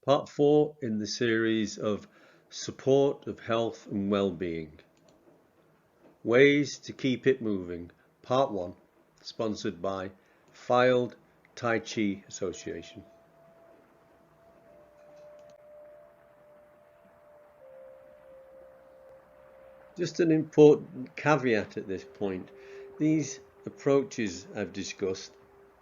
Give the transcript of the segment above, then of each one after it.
Part 4 in the series of Support of Health and Wellbeing. Ways to Keep It Moving, Part 1, sponsored by Filed Tai Chi Association. Just an important caveat at this point. These approaches I've discussed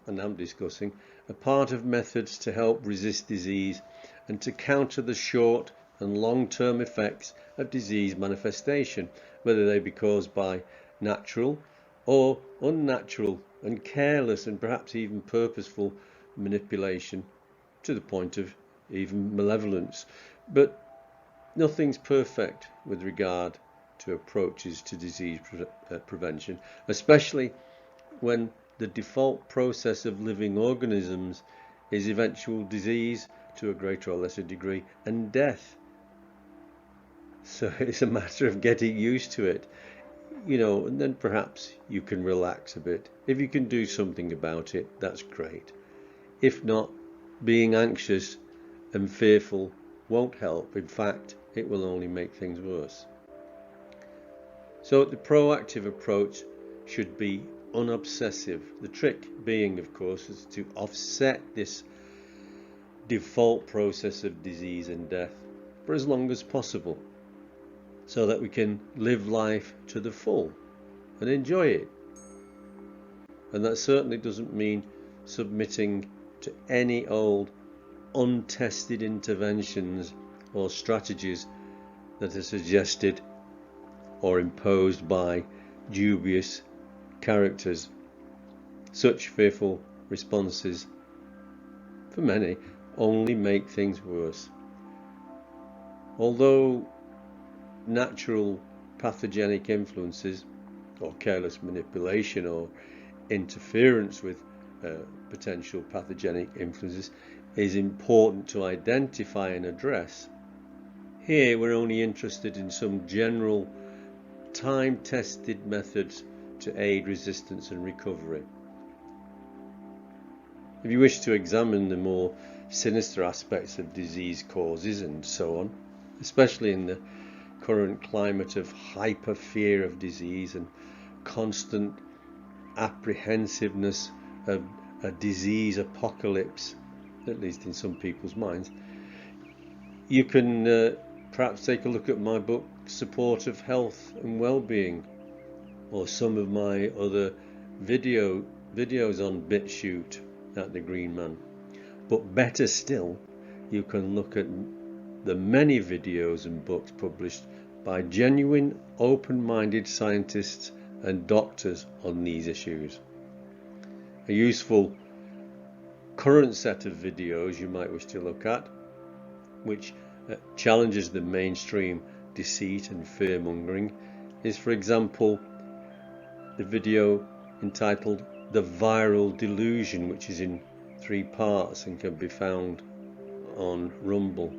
and I'm discussing are part of methods to help resist disease and to counter the short and long-term effects of disease manifestation, whether they be caused by natural or unnatural and careless and perhaps even purposeful manipulation to the point of even malevolence. But nothing's perfect with regard to approaches to disease prevention, especially when the default process of living organisms is eventual disease to a greater or lesser degree and death. So it's a matter of getting used to it, and then perhaps you can relax a bit. If you can do something about it, that's great. If not, being anxious and fearful won't help. In fact, it will only make things worse. So the proactive approach should be unobsessive. The trick being, of course, is to offset this default process of disease and death for as long as possible, so that we can live life to the full and enjoy it. And that certainly doesn't mean submitting to any old untested interventions or strategies that are suggested or imposed by dubious characters. Such fearful responses, for many, only make things worse. Although natural pathogenic influences or careless manipulation or interference with potential pathogenic influences is important to identify and address, here we're only interested in some general time-tested methods to aid resistance and recovery. If you wish to examine the more sinister aspects of disease causes and so on, especially in the current climate of hyper fear of disease and constant apprehensiveness of a disease apocalypse, at least in some people's minds, you can perhaps take a look at my book Support of Health and Wellbeing, or some of my other videos on BitChute at the Green Man. But better still, you can look at the many videos and books published by genuine open-minded scientists and doctors on these issues. A useful current set of videos you might wish to look at, which challenges the mainstream deceit and fear-mongering, is, for example, the video entitled The Viral Delusion, which is in 3 parts and can be found on Rumble,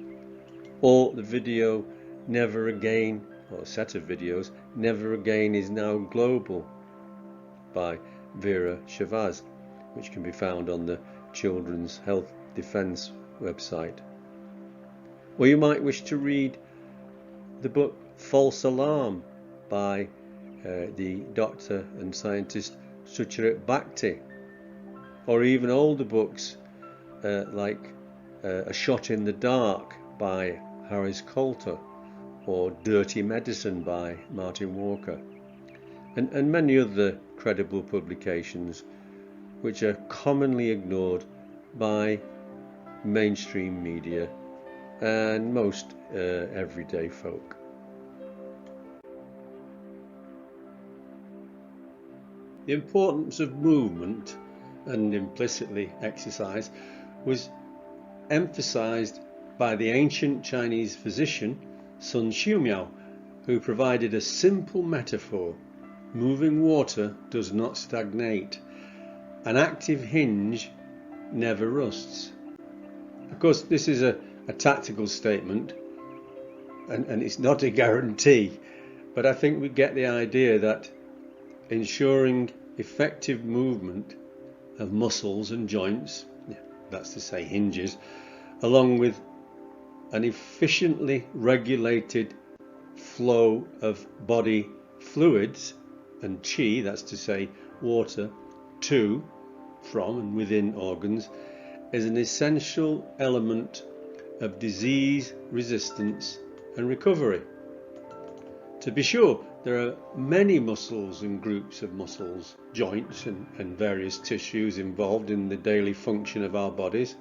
or the video Never Again, or a set of videos, Never Again is Now Global by Vera Shavaz, which can be found on the Children's Health Defense website. Or you might wish to read the book False Alarm by the doctor and scientist Sucharit Bhakti, or even older books like A Shot in the Dark by Harris Coulter, or Dirty Medicine by Martin Walker, and many other credible publications which are commonly ignored by mainstream media and most everyday folk. The importance of movement, and implicitly exercise, was emphasized by the ancient Chinese physician Sun Shumiao, who provided a simple metaphor: moving water does not stagnate. An active hinge never rusts. Of course, this is a tactical statement, and it's not a guarantee, but I think we get the idea that ensuring effective movement of muscles and joints, that's to say hinges, along with an efficiently regulated flow of body fluids and qi, that's to say water, to, from and within organs, is an essential element of disease resistance and recovery. To be sure, there are many muscles and groups of muscles, joints and various tissues involved in the daily function of our bodies,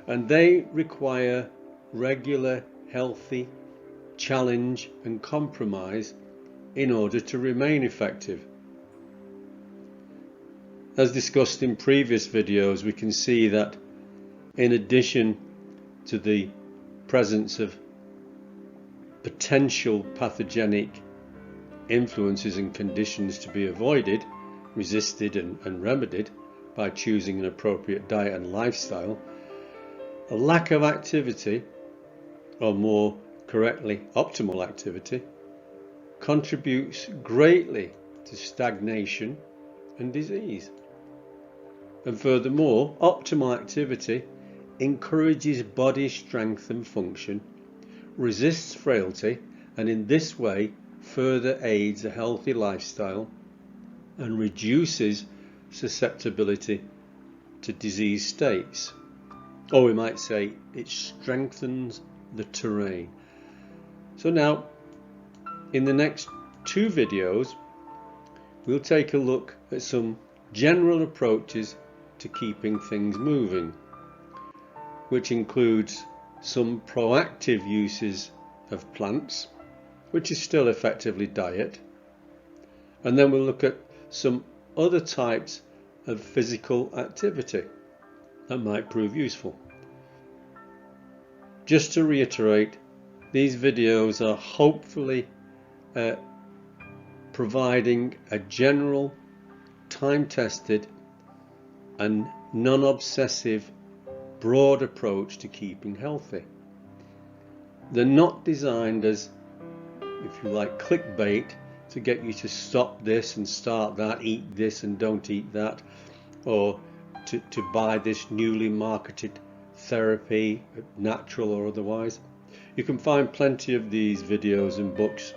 and they require regular, healthy challenge and compromise in order to remain effective. As discussed in previous videos, we can see that in addition to the presence of potential pathogenic influences and conditions to be avoided, resisted and remedied by choosing an appropriate diet and lifestyle, a lack of activity, or more correctly optimal activity, contributes greatly to stagnation and disease. And furthermore, optimal activity encourages body strength and function, resists frailty, and in this way further aids a healthy lifestyle and reduces susceptibility to disease states. Or we might say it strengthens the terrain. So now, in the next 2 videos, we'll take a look at some general approaches to keeping things moving, which includes some proactive uses of plants, which is still effectively diet, and then we'll look at some other types of physical activity that might prove useful. Just to reiterate, these videos are hopefully providing a general, time-tested and non-obsessive broad approach to keeping healthy. They're not designed as, if you like, clickbait to get you to stop this and start that, eat this and don't eat that, or to buy this newly marketed therapy, natural or otherwise. You can find plenty of these videos and books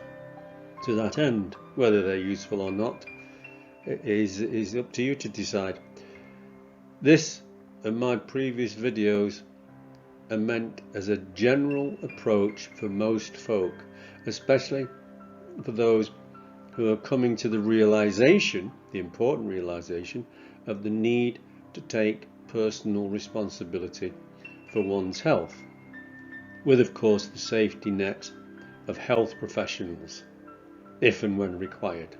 to that end. Whether they're useful or not is up to you to decide. This and my previous videos are meant as a general approach for most folk, especially for those who are coming to the realization, the important realization, of the need to take personal responsibility for one's health, with of course the safety net of health professionals, if and when required.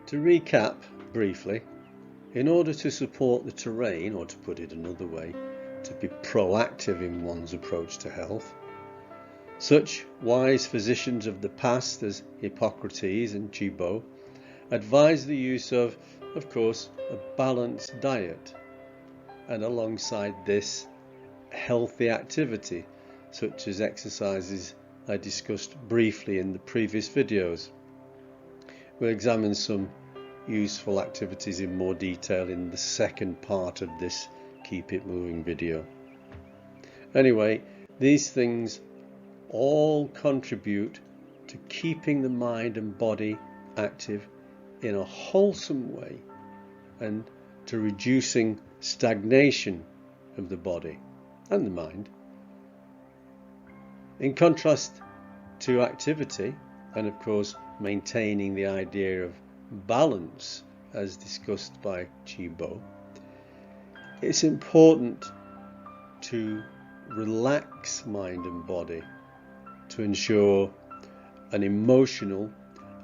To recap briefly, in order to support the terrain, or to put it another way, to be proactive in one's approach to health, such wise physicians of the past as Hippocrates and Chibo advised the use of course, a balanced diet, and alongside this, healthy activity, such as exercises I discussed briefly in the previous videos. We'll examine some useful activities in more detail in the second part of this Keep It Moving video. Anyway, these things all contribute to keeping the mind and body active in a wholesome way and to reducing stagnation of the body and the mind. In contrast to activity, and of course maintaining the idea of balance as discussed by Chibo, it's important to relax mind and body to ensure an emotional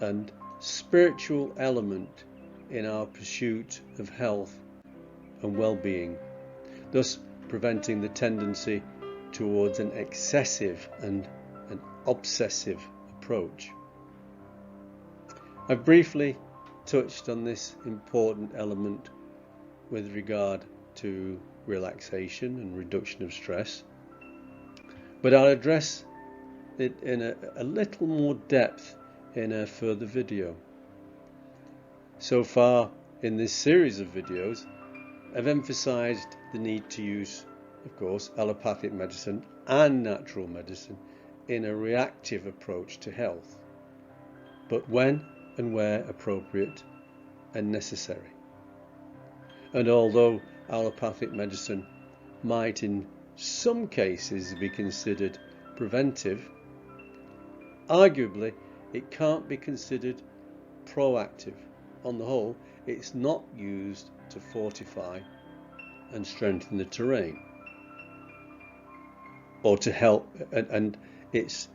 and spiritual element in our pursuit of health and well-being, thus preventing the tendency towards an excessive and an obsessive approach. I've briefly touched on this important element with regard to relaxation and reduction of stress, but I'll address it in a little more depth in a further video. So far, in this series of videos, I've emphasized the need to use, of course, allopathic medicine and natural medicine in a reactive approach to health, but when and where appropriate and necessary. And although allopathic medicine might in some cases be considered preventive, arguably it can't be considered proactive. On the whole, it's not used to fortify and strengthen the terrain or to help, and it's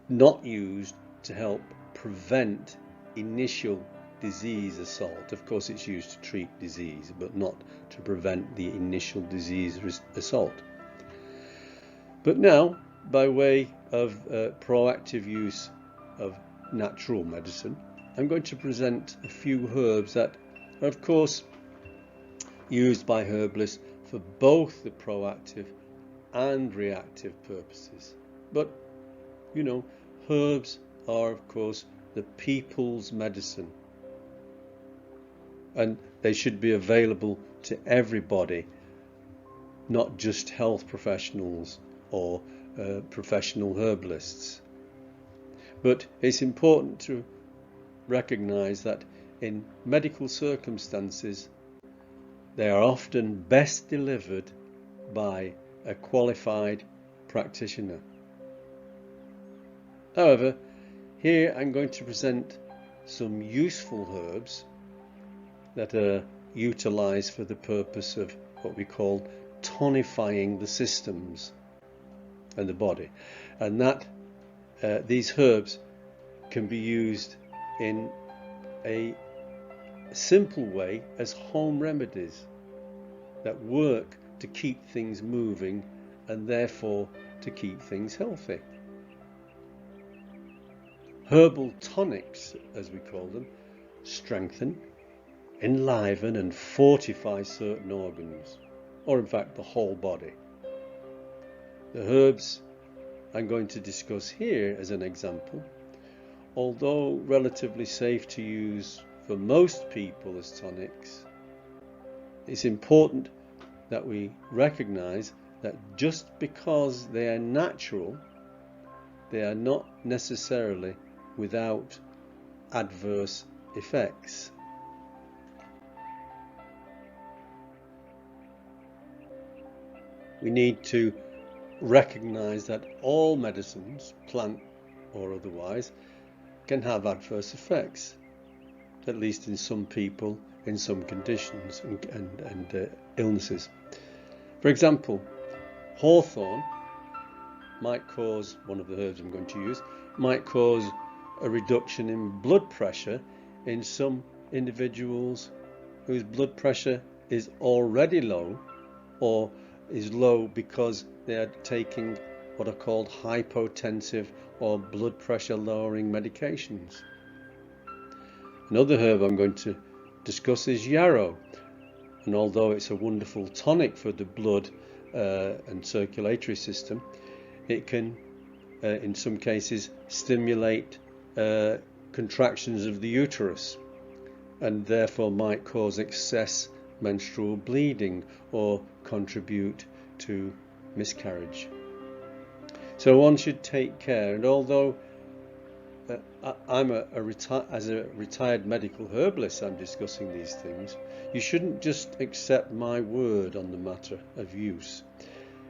not used to help prevent initial disease assault. Of course, it's used to treat disease, but not to prevent the initial disease assault. But now, by way of proactive use of natural medicine, I'm going to present a few herbs that are, of course, used by herbalists for both the proactive and reactive purposes. But, you know, herbs are, of course, the people's medicine, and they should be available to everybody, not just health professionals or professional herbalists. But it's important to recognize that in medical circumstances, they are often best delivered by a qualified practitioner. However, here I'm going to present some useful herbs that are utilized for the purpose of what we call tonifying the systems and the body, and that these herbs can be used in a simple way as home remedies that work to keep things moving and therefore to keep things healthy. Herbal tonics, as we call them, strengthen, enliven and fortify certain organs, or in fact the whole body. The herbs I'm going to discuss here as an example, although relatively safe to use for most people as tonics, it's important that we recognize that just because they are natural, they are not necessarily without adverse effects. We need to recognize that all medicines, plant or otherwise, can have adverse effects, at least in some people, in some conditions and illnesses. For example, hawthorn might cause, one of the herbs I'm going to use, might cause a reduction in blood pressure in some individuals whose blood pressure is already low, or is low because they are taking what are called hypotensive or blood pressure lowering medications. Another herb I'm going to discuss is yarrow, and although it's a wonderful tonic for the blood and circulatory system, it can in some cases stimulate contractions of the uterus and therefore might cause excess menstrual bleeding or contribute to miscarriage. So one should take care, and although I'm as a retired medical herbalist, I'm discussing these things, you shouldn't just accept my word on the matter of use.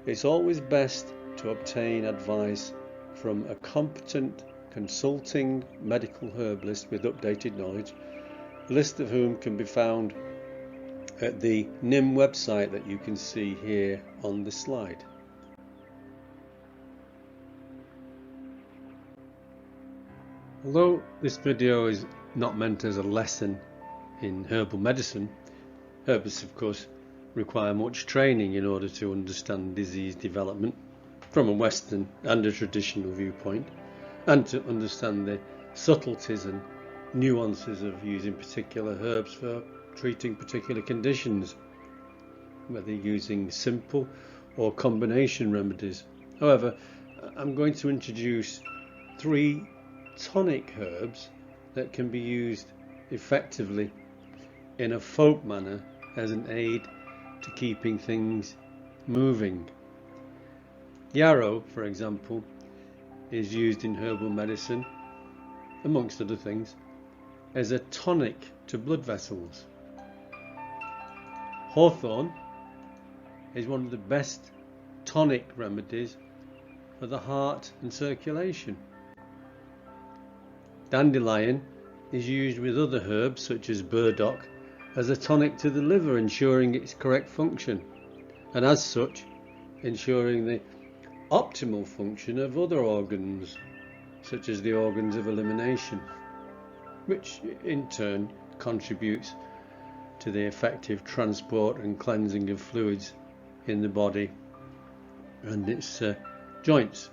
It's always best to obtain advice from a competent consulting medical herbalist with updated knowledge, a list of whom can be found at the NIM website that you can see here on the slide. Although this video is not meant as a lesson in herbal medicine, herbalists of course require much training in order to understand disease development from a Western and a traditional viewpoint, and to understand the subtleties and nuances of using particular herbs for treating particular conditions, whether using simple or combination remedies. However, I'm going to introduce 3 tonic herbs that can be used effectively in a folk manner as an aid to keeping things moving. Yarrow, for example, is used in herbal medicine, amongst other things, as a tonic to blood vessels. Hawthorn is one of the best tonic remedies for the heart and circulation. Dandelion is used with other herbs such as burdock as a tonic to the liver, ensuring its correct function, and as such ensuring the optimal function of other organs such as the organs of elimination, which in turn contributes to the effective transport and cleansing of fluids in the body and its joints.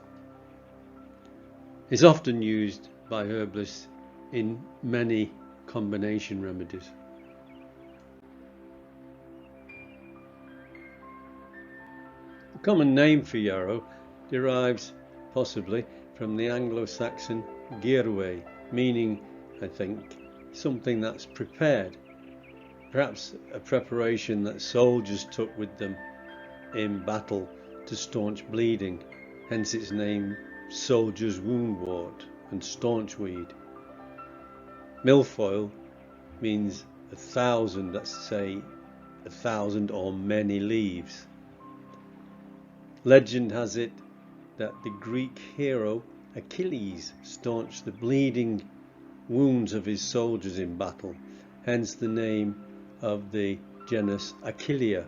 It's often used by herbalists in many combination remedies. The common name for yarrow derives possibly from the Anglo-Saxon gyrwe, meaning, I think, something that's prepared, perhaps a preparation that soldiers took with them in battle to staunch bleeding, hence its name soldier's woundwort and staunchweed. Milfoil means 1,000, that's to say 1,000 or many leaves. Legend has it that the Greek hero Achilles staunched the bleeding wounds of his soldiers in battle, hence the name of the genus Achillea.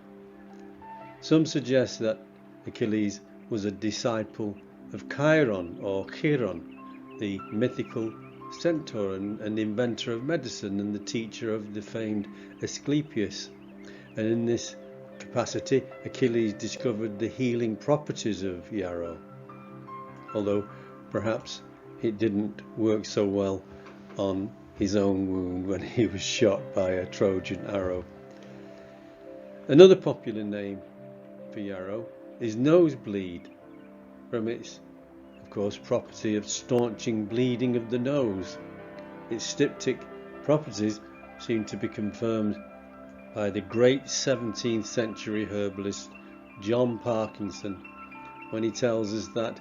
Some suggest that Achilles was a disciple of Chiron or Chiron, the mythical centaur and inventor of medicine and the teacher of the famed Asclepius, and in this capacity Achilles discovered the healing properties of yarrow, although perhaps it didn't work so well on his own wound when he was shot by a Trojan arrow. Another popular name for yarrow is nosebleed, from its, of course, property of staunching bleeding of the nose. Its styptic properties seem to be confirmed by the great 17th century herbalist John Parkinson, when he tells us that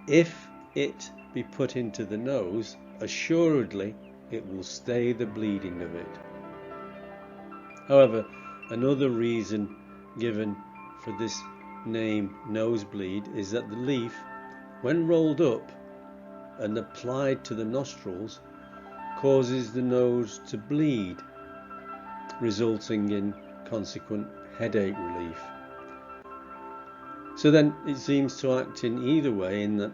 if it be put into the nose, assuredly it will stay the bleeding of it. However, another reason given for this name nosebleed is that the leaf, when rolled up and applied to the nostrils, causes the nose to bleed, resulting in consequent headache relief. So then it seems to act in either way, in that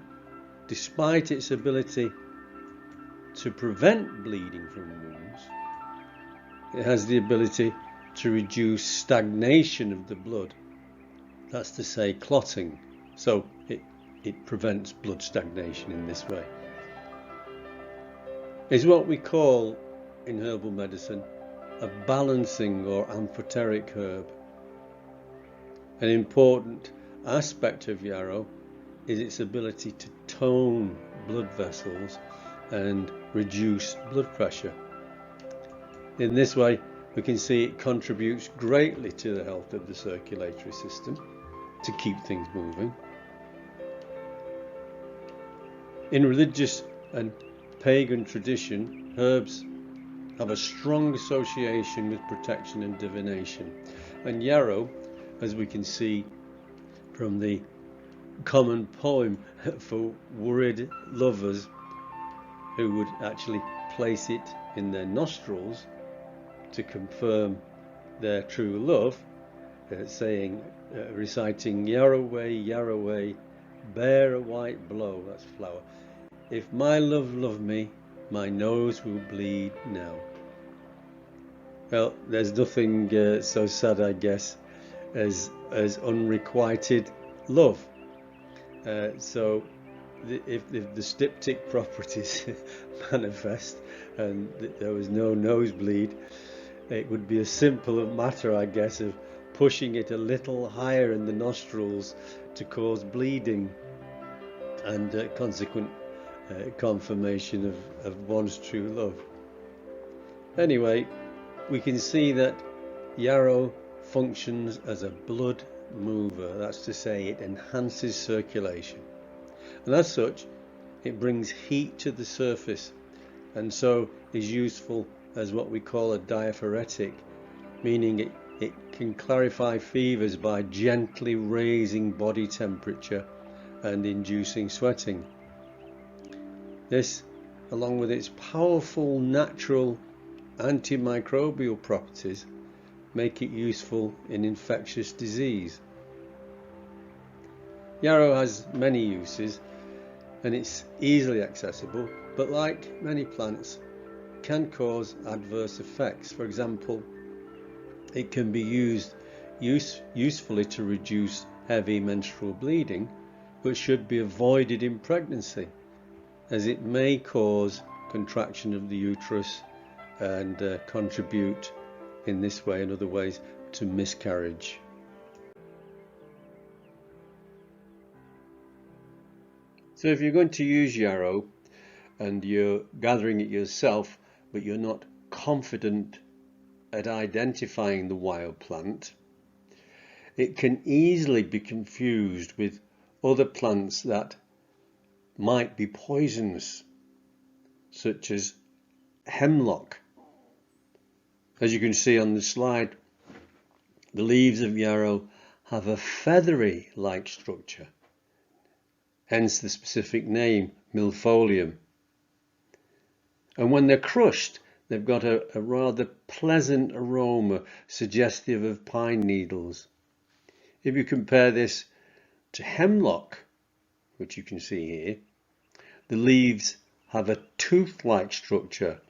despite its ability to prevent bleeding from wounds, it has the ability to reduce stagnation of the blood, that's to say clotting, so it prevents blood stagnation in this way. It's what we call in herbal medicine a balancing or amphoteric herb. An important aspect of yarrow is its ability to tone blood vessels and reduce blood pressure. In this way, we can see it contributes greatly to the health of the circulatory system to keep things moving. In religious and pagan tradition, herbs have a strong association with protection and divination, and yarrow, as we can see from the common poem for worried lovers who would actually place it in their nostrils to confirm their true love, reciting yarroway, yarroway, bear a white blow, that's flower. If my love love me, my nose will bleed now. Well, there's nothing so sad, I guess, as unrequited love. So if the styptic properties manifest and there was no nosebleed, it would be a simple matter, I guess, of pushing it a little higher in the nostrils to cause bleeding and consequent confirmation of one's true love. Anyway, we can see that yarrow functions as a blood mover. That's to say, it enhances circulation, and as such it brings heat to the surface, and so is useful as what we call a diaphoretic, meaning it can clarify fevers by gently raising body temperature and inducing sweating. This, along with its powerful natural antimicrobial properties, make it useful in infectious disease. Yarrow has many uses and it's easily accessible, but like many plants, can cause adverse effects. For example, it can be used usefully to reduce heavy menstrual bleeding, but should be avoided in pregnancy, as it may cause contraction of the uterus and contribute in this way and other ways to miscarriage. So if you're going to use yarrow and you're gathering it yourself, but you're not confident at identifying the wild plant, it can easily be confused with other plants that might be poisonous, such as hemlock. As you can see on the slide, the leaves of yarrow have a feathery-like structure, hence the specific name milfolium. And when they're crushed, they've got a rather pleasant aroma suggestive of pine needles. If you compare this to hemlock, which you can see here, the leaves have a tooth-like structure,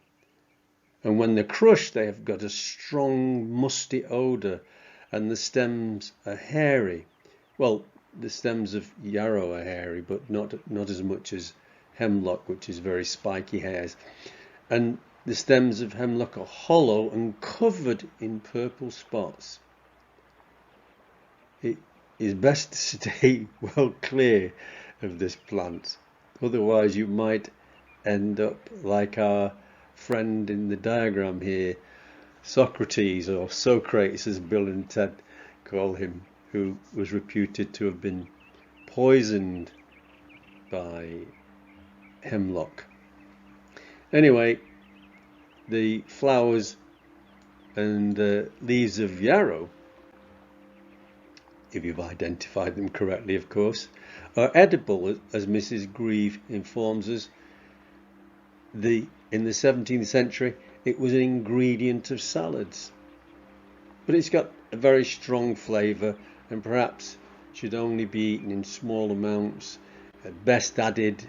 and when they're crushed they have got a strong musty odour, and the stems are hairy. Well, the stems of yarrow are hairy, but not as much as hemlock, which is very spiky hairs. And the stems of hemlock are hollow and covered in purple spots. It is best to stay well clear of this plant, otherwise you might end up like our friend in the diagram here, Socrates, or Socrates as Bill and Ted call him, who was reputed to have been poisoned by hemlock. Anyway, the flowers and leaves of yarrow, if you've identified them correctly of course, are edible, as Mrs. Grieve informs us. In the 17th century it was an ingredient of salads, but it's got a very strong flavour and perhaps should only be eaten in small amounts, best added,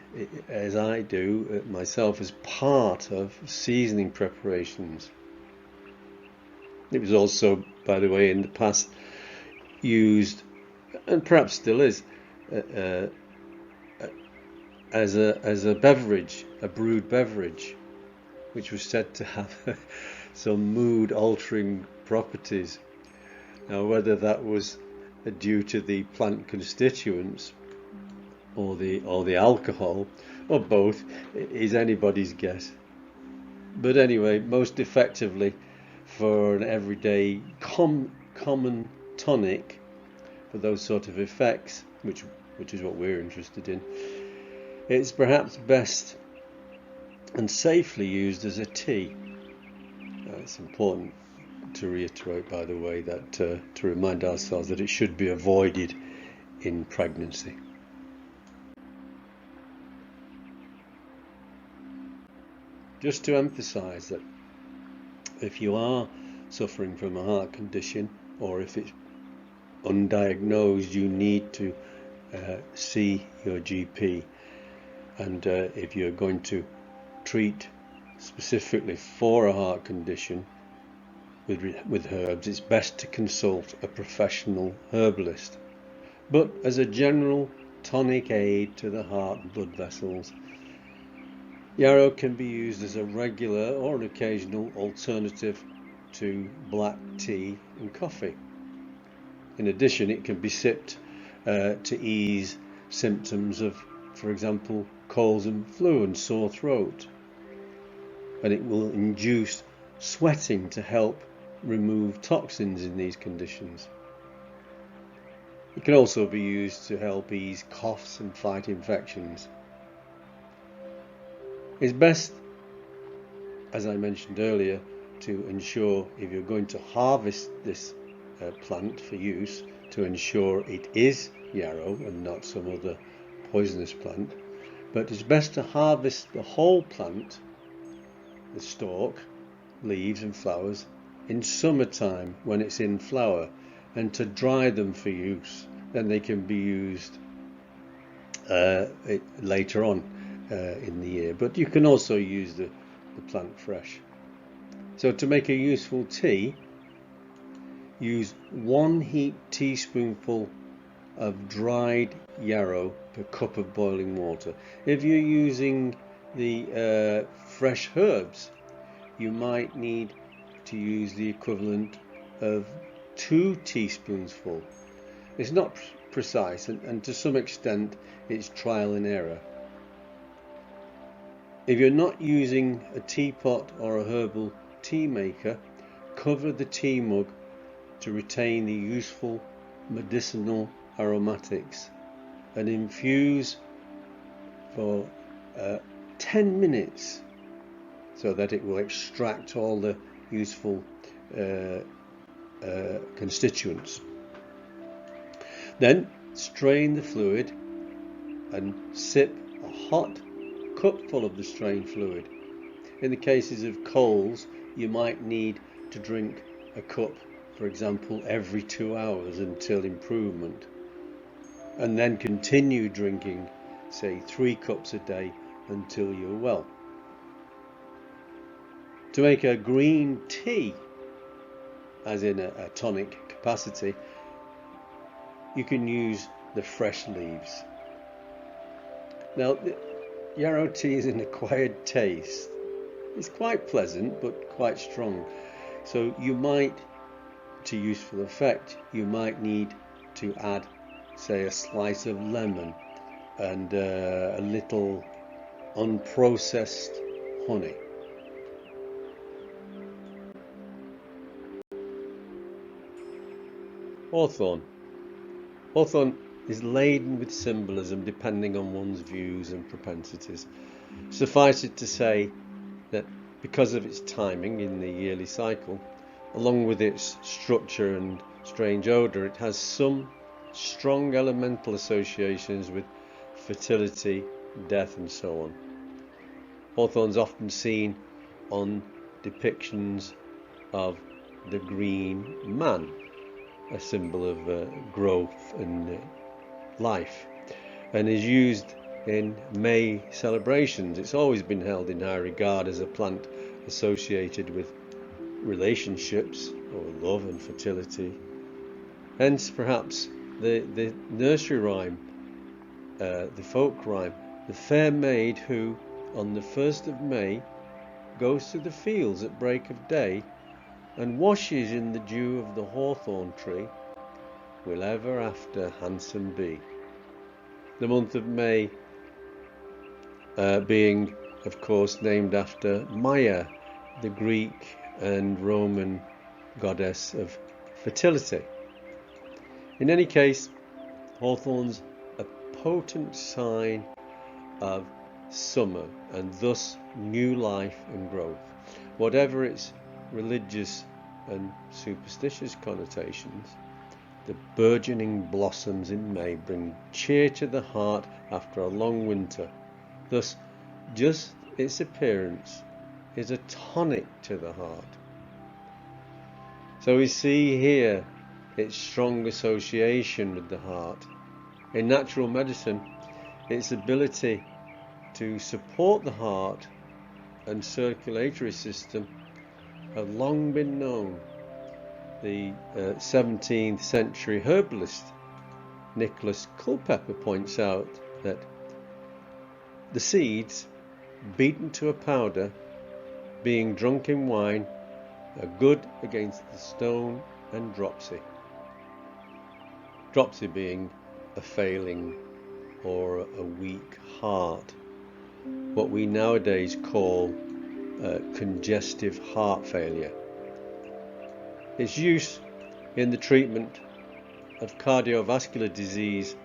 as I do myself, as part of seasoning preparations. It was also, by the way, in the past used, and perhaps still is, as a beverage, a brewed beverage, which was said to have some mood-altering properties. Now, whether that was due to the plant constituents or the alcohol, or both, is anybody's guess. But anyway, most effectively for an everyday common tonic for those sort of effects, which is what we're interested in, it's perhaps best and safely used as a tea. It's important to reiterate, by the way, that to remind ourselves that it should be avoided in pregnancy. Just to emphasize that if you are suffering from a heart condition, or if it's undiagnosed, you need to see your GP. And if you're going to treat specifically for a heart condition with herbs, it's best to consult a professional herbalist. But as a general tonic aid to the heart and blood vessels, yarrow can be used as a regular or an occasional alternative to black tea and coffee. In addition, it can be sipped to ease symptoms of, for example, colds and flu and sore throat, and it will induce sweating to help remove toxins in these conditions. It can also be used to help ease coughs and fight infections. It's best, as I mentioned earlier, to ensure, if you're going to harvest this plant for use, to ensure it is yarrow and not some other poisonous plant. But it's best to harvest the whole plant, the stalk, leaves and flowers, in summertime when it's in flower, and to dry them for use. Then they can be used later on in the year. But you can also use the plant fresh. So to make a useful tea, use 1 heaped teaspoonful of dried yarrow per cup of boiling water. If you're using the fresh herbs, you might need to use the equivalent of 2 teaspoonsful. It's not precise, and to some extent it's trial and error. If you're not using a teapot or a herbal tea maker, cover the tea mug to retain the useful medicinal aromatics and infuse for 10 minutes so that it will extract all the useful constituents. Then strain the fluid and sip a hot cupful of the strained fluid. In the cases of colds, you might need to drink a cup, for example, every 2 hours until improvement, and then continue drinking, say, 3 cups a day until you're well. To make a green tea, as in a tonic capacity, you can use the fresh leaves. Now, yarrow tea is an acquired taste. It's quite pleasant but quite strong. So you might, to useful effect, you might need to add, say, a slice of lemon and a little unprocessed honey. Hawthorn. Hawthorn is laden with symbolism depending on one's views and propensities. Suffice it to say that because of its timing in the yearly cycle, along with its structure and strange odour, it has some strong elemental associations with fertility, death and so on. Hawthorn's often seen on depictions of the green man, a symbol of growth and life, and is used in May celebrations. It's always been held in high regard as a plant associated with relationships or love and fertility. Hence perhaps the nursery rhyme, the folk rhyme, the fair maid who on the 1st of May goes to the fields at break of day and washes in the dew of the hawthorn tree will ever after handsome be. The month of May being, of course, named after Maya, the Greek and Roman goddess of fertility. In any case, hawthorn's a potent sign of summer and thus new life and growth. Whatever its religious and superstitious connotations, the burgeoning blossoms in May bring cheer to the heart after a long winter. Thus, just its appearance is a tonic to the heart. So we see here its strong association with the heart. In natural medicine, its ability to support the heart and circulatory system have long been known. The 17th century herbalist Nicholas Culpeper points out that the seeds, beaten to a powder, being drunk in wine, are good against the stone and dropsy. Dropsy being a failing or a weak heart, what we nowadays call congestive heart failure. Its use in the treatment of cardiovascular disease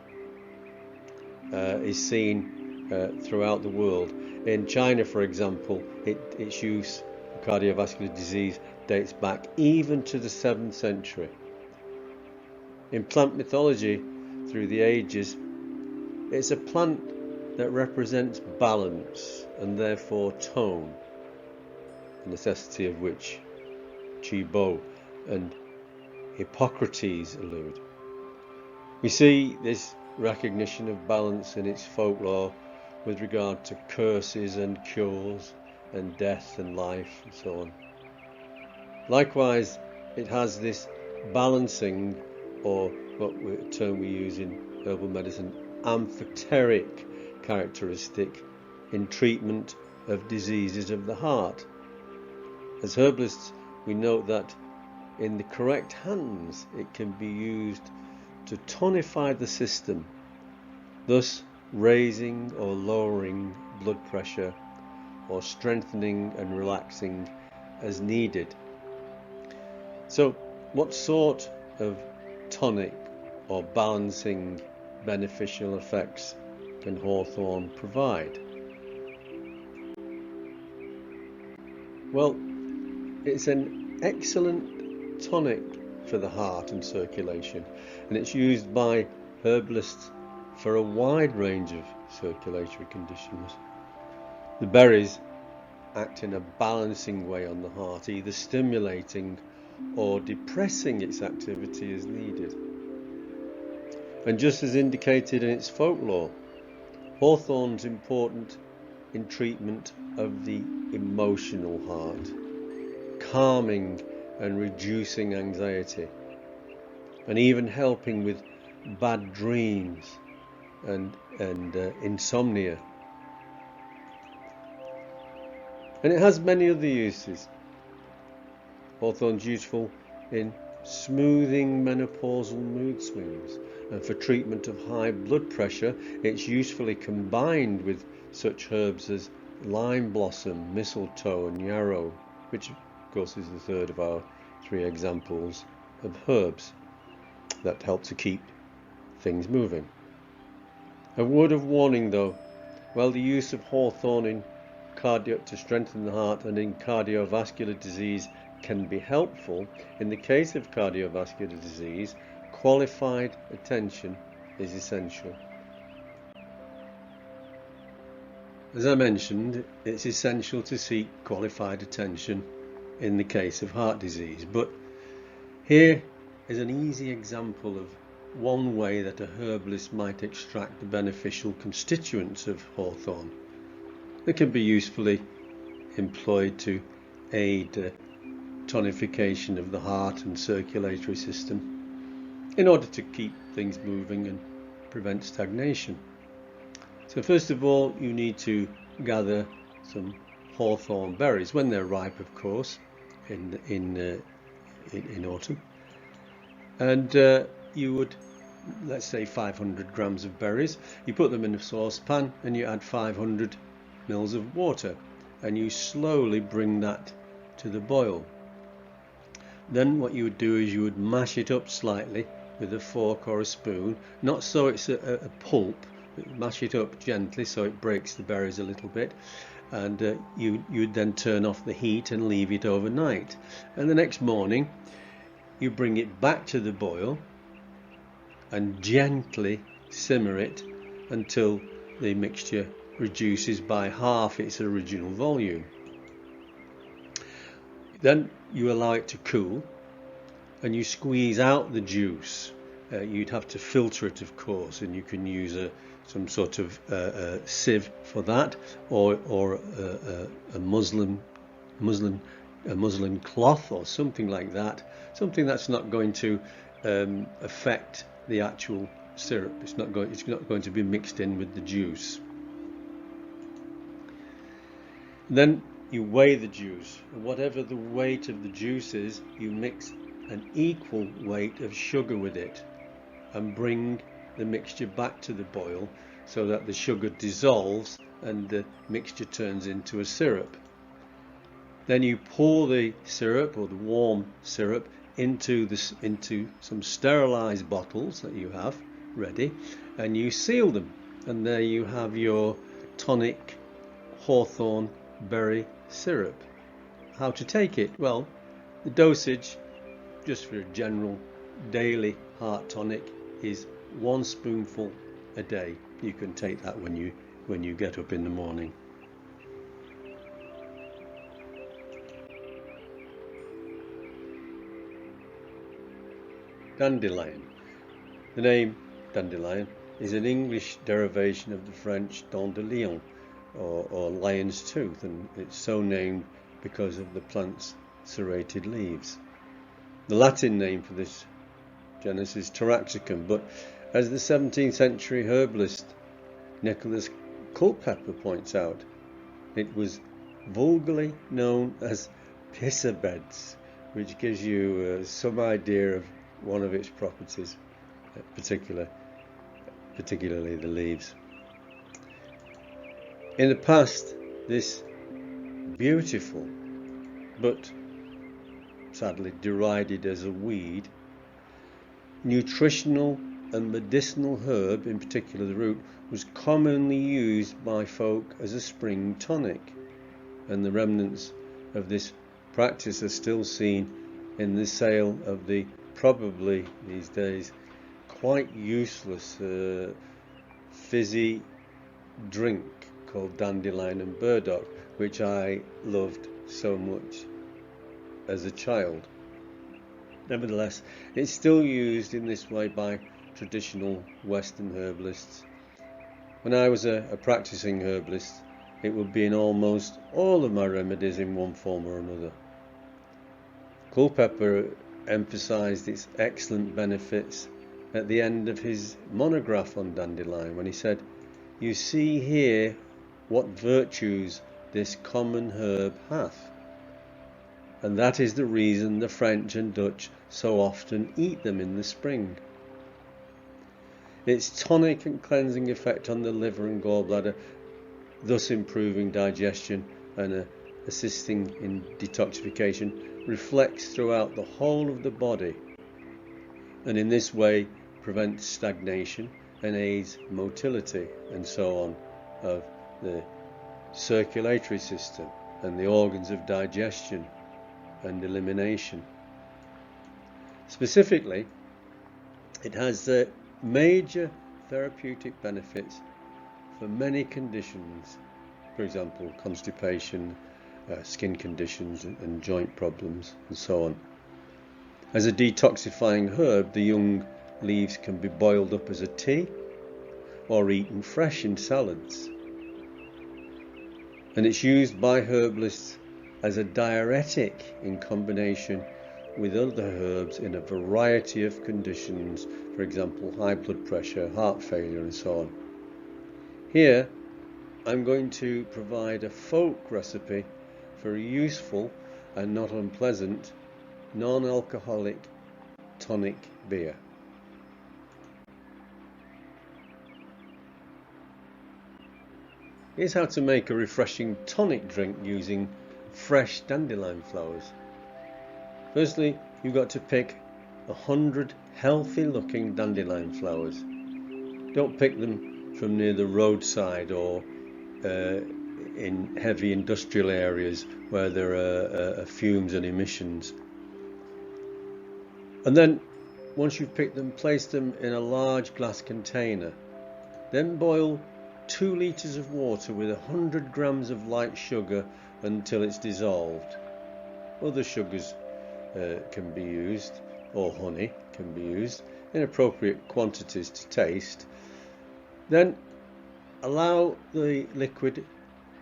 is seen throughout the world. In China, for example, its use for cardiovascular disease dates back even to the 7th century. In plant mythology through the ages, it's a plant that represents balance and therefore tone, the necessity of which Qi and Hippocrates allude. We see this recognition of balance in its folklore with regard to curses and cures and death and life and so on. Likewise, it has this balancing, or what term we use in herbal medicine, amphoteric characteristic in treatment of diseases of the heart. As herbalists, we note that in the correct hands it can be used to tonify the system, thus raising or lowering blood pressure or strengthening and relaxing as needed. So what sort of tonic or balancing beneficial effects can hawthorn provide? Well, it's an excellent tonic for the heart and circulation, and it's used by herbalists for a wide range of circulatory conditions. The berries act in a balancing way on the heart, either stimulating or depressing its activity as needed. And just as indicated in its folklore, hawthorn's important in treatment of the emotional heart, calming and reducing anxiety, and even helping with bad dreams and insomnia. And it has many other uses. Hawthorn's useful in smoothing menopausal mood swings, and for treatment of high blood pressure it's usefully combined with such herbs as lime blossom, mistletoe and yarrow, which of course is the third of our 3 examples of herbs that help to keep things moving. A word of warning though, while the use of hawthorn to strengthen the heart and in cardiovascular disease can be helpful, in the case of cardiovascular disease, qualified attention is essential. As I mentioned, it's essential to seek qualified attention in the case of heart disease, but here is an easy example of one way that a herbalist might extract the beneficial constituents of hawthorn that can be usefully employed to aid tonification of the heart and circulatory system in order to keep things moving and prevent stagnation. So first of all, you need to gather some hawthorn berries when they're ripe, of course, in autumn, and you would, let's say 500 grams of berries. You put them in a saucepan and you add 500 mils of water, and you slowly bring that to the boil. Then what you would do is you would mash it up slightly with a fork or a spoon, not so it's a pulp, but mash it up gently so it breaks the berries a little bit, and you'd then turn off the heat and leave it overnight. And the next morning you bring it back to the boil and gently simmer it until the mixture reduces by half its original volume. Then you allow it to cool and you squeeze out the juice. You'd have to filter it, of course, and you can use some sort of sieve for that, or a muslin cloth or something like that, something that's not going to affect the actual syrup. It's not going to be mixed in with the juice. Then you weigh the juice, and whatever the weight of the juice is, you mix an equal weight of sugar with it and bring the mixture back to the boil so that the sugar dissolves and the mixture turns into a syrup. Then you pour the syrup, or the warm syrup, into some sterilized bottles that you have ready, and you seal them, and there you have your tonic hawthorn berry syrup. How to take it? Well, the dosage, just for a general daily heart tonic, is 1 spoonful a day. You can take that when you get up in the morning. Dandelion. The name dandelion is an English derivation of the French dent de lion, or lion's tooth, and it's so named because of the plant's serrated leaves. The Latin name for this genus is Taraxacum, but as the 17th century herbalist Nicholas Culpeper points out, it was vulgarly known as pisser beds, which gives you some idea of one of its properties, particularly the leaves. In the past, this beautiful but sadly derided as a weed, nutritional and medicinal herb, in particular the root, was commonly used by folk as a spring tonic, and the remnants of this practice are still seen in the sale of the probably these days quite useless fizzy drink called dandelion and burdock, which I loved so much as a child. Nevertheless, it's still used in this way by traditional Western herbalists. When I was a practicing herbalist, it would be in almost all of my remedies in one form or another. Culpeper emphasised its excellent benefits at the end of his monograph on dandelion when he said, "You see here what virtues this common herb hath, and that is the reason the French and Dutch so often eat them in the spring. Its tonic and cleansing effect on the liver and gallbladder, thus improving digestion and assisting in detoxification, reflects throughout the whole of the body, and in this way prevents stagnation and aids motility and so on of the circulatory system and the organs of digestion and elimination. Specifically, it has major therapeutic benefits for many conditions, for example constipation, skin conditions and joint problems and so on. As a detoxifying herb, the young leaves can be boiled up as a tea or eaten fresh in salads. And it's used by herbalists as a diuretic in combination with other herbs in a variety of conditions, for example high blood pressure, heart failure and so on. Here I'm going to provide a folk recipe for a useful and not unpleasant non-alcoholic tonic beer. Here's how to make a refreshing tonic drink using fresh dandelion flowers. Firstly, you've got to pick 100 healthy looking dandelion flowers. Don't pick them from near the roadside or in heavy industrial areas where there are fumes and emissions. And then once you've picked them, place them in a large glass container. Then boil 2 litres of water with 100 grams of light sugar until it's dissolved. Other sugars can be used, or honey can be used in appropriate quantities to taste. Then allow the liquid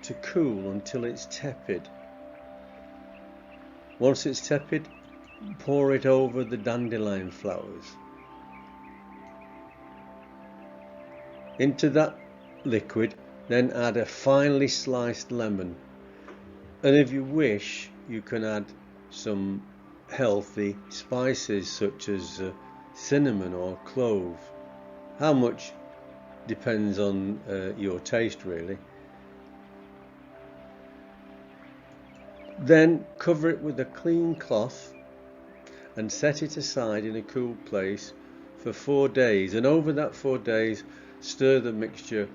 to cool until it's tepid. Once it's tepid, pour it over the dandelion flowers. Into that liquid, then add a finely sliced lemon, and if you wish, you can add some healthy spices such as cinnamon or clove. How much depends on your taste really. Then cover it with a clean cloth and set it aside in a cool place for 4 days, and over that 4 days stir the mixture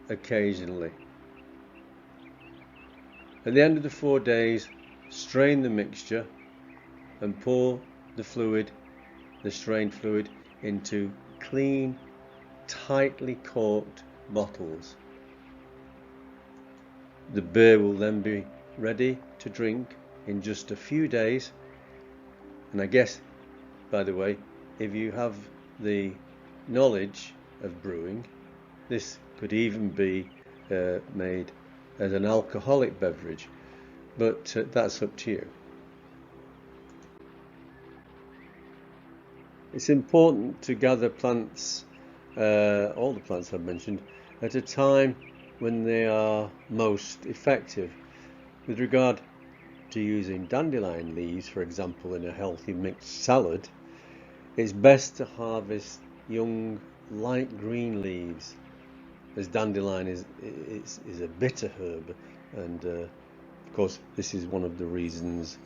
occasionally. At the end of the 4 days, strain the mixture and pour the fluid, the strained fluid, into clean, tightly corked bottles. The beer will then be ready to drink in just a few days. And I guess, by the way, if you have the knowledge of brewing, this could even be made as an alcoholic beverage, but that's up to you. It's important to gather plants, all the plants I've mentioned, at a time when they are most effective. With regard to using dandelion leaves, for example, in a healthy mixed salad, it's best to harvest young light green leaves, as dandelion is a bitter herb, and of course this is one of the reasons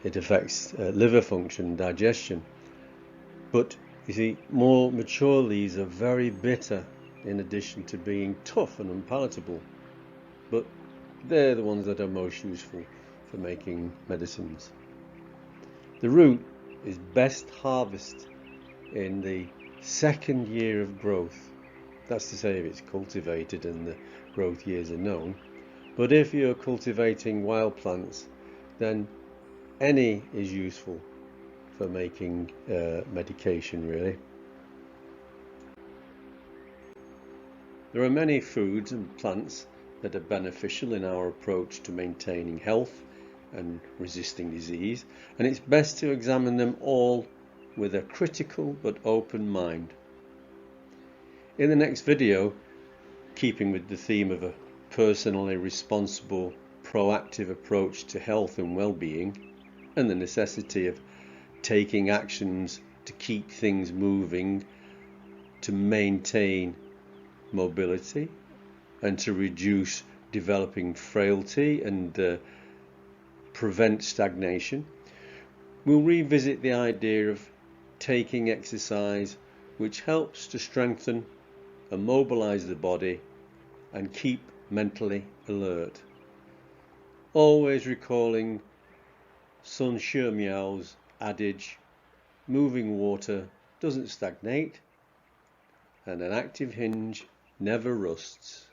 it affects liver function, digestion. But you see, more mature leaves are very bitter, in addition to being tough and unpalatable, but they're the ones that are most useful for making medicines. The root is best harvested in the second year of growth. That's to say, if it's cultivated and the growth years are known. But if you're cultivating wild plants, then any is useful for making medication, really. There are many foods and plants that are beneficial in our approach to maintaining health and resisting disease, and it's best to examine them all with a critical but open mind. In the next video, keeping with the theme of a personally responsible, proactive approach to health and well-being, and the necessity of taking actions to keep things moving, to maintain mobility, and to reduce developing frailty and prevent stagnation, we'll revisit the idea of taking exercise which helps to strengthen and mobilize the body and keep mentally alert. Always recalling Sun Shimiao's adage, moving water doesn't stagnate and an active hinge never rusts.